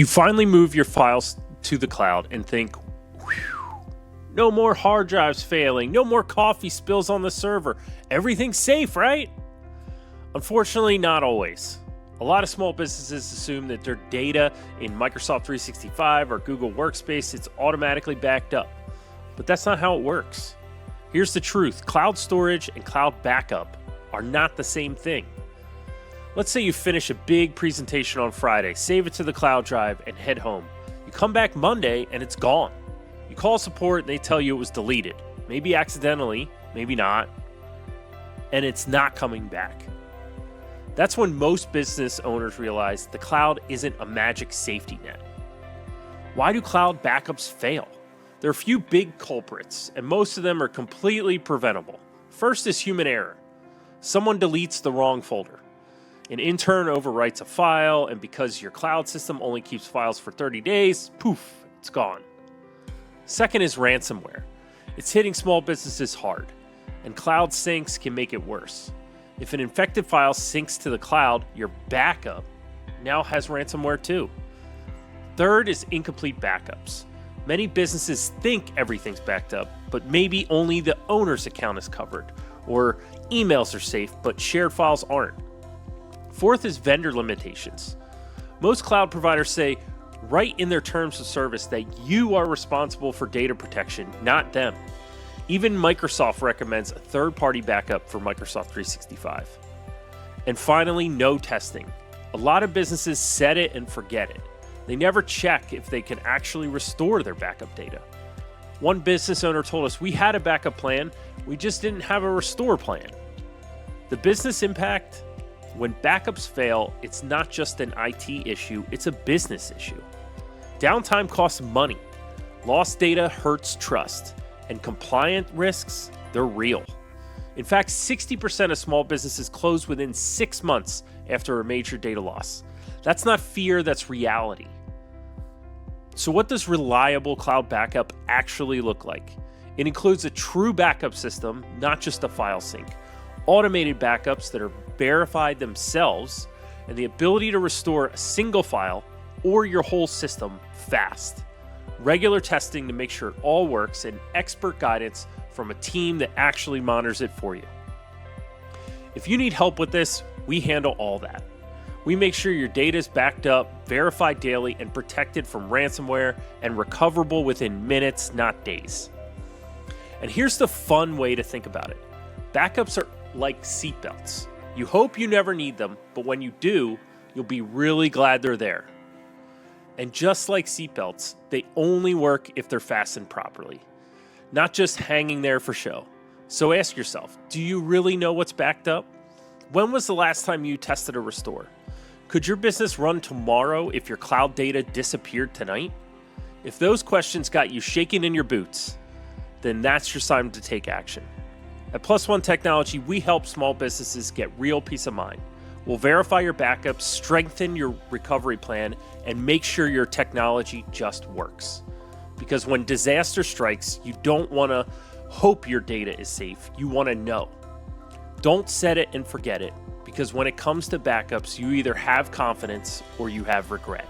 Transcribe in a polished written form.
You finally move your files to the cloud and think, "Whew, no more hard drives failing, no more coffee spills on the server. Everything's safe, right?" Unfortunately, not always. A lot of small businesses assume that their data in Microsoft 365 or Google Workspace is automatically backed up. But that's not how it works. Here's the truth. Cloud storage and cloud backup are not the same thing. Let's say you finish a big presentation on Friday, save it to the cloud drive, and head home. You come back Monday and it's gone. You call support and they tell you it was deleted. Maybe accidentally, maybe not. And it's not coming back. That's when most business owners realize the cloud isn't a magic safety net. Why do cloud backups fail? There are a few big culprits, and most of them are completely preventable. First is human error. Someone deletes the wrong folder. An intern overwrites a file, and because your cloud system only keeps files for 30 days, poof, it's gone. Second is ransomware. It's hitting small businesses hard, and cloud syncs can make it worse. If an infected file syncs to the cloud, your backup now has ransomware too. Third is incomplete backups. Many businesses think everything's backed up, but maybe only the owner's account is covered, or emails are safe, but shared files aren't. Fourth is vendor limitations. Most cloud providers say right in their terms of service that you are responsible for data protection, not them. Even Microsoft recommends a third-party backup for Microsoft 365. And finally, no testing. A lot of businesses set it and forget it. They never check if they can actually restore their backup data. One business owner told us, "We had a backup plan, we just didn't have a restore plan." The business impact? When backups fail, it's not just an IT issue, it's a business issue. Downtime costs money. Lost data hurts trust. And compliance risks, they're real. In fact, 60% of small businesses close within 6 months after a major data loss. That's not fear, that's reality. So what does reliable cloud backup actually look like? It includes a true backup system, not just a file sync. Automated backups that are verified themselves, and the ability to restore a single file or your whole system fast. Regular testing to make sure it all works, and expert guidance from a team that actually monitors it for you. If you need help with this, we handle all that. We make sure your data is backed up, verified daily, and protected from ransomware, and recoverable within minutes, not days. And here's the fun way to think about it. Backups are like seatbelts. You hope you never need them, but when you do, you'll be really glad they're there. And just like seatbelts, they only work if they're fastened properly, not just hanging there for show. So ask yourself, do you really know what's backed up? When was the last time you tested a restore? Could your business run tomorrow if your cloud data disappeared tonight? If those questions got you shaking in your boots, then that's your time to take action. At Plus One Technology, we help small businesses get real peace of mind. We'll verify your backups, strengthen your recovery plan, and make sure your technology just works. Because when disaster strikes, you don't want to hope your data is safe. You want to know. Don't set it and forget it, because when it comes to backups, you either have confidence or you have regret.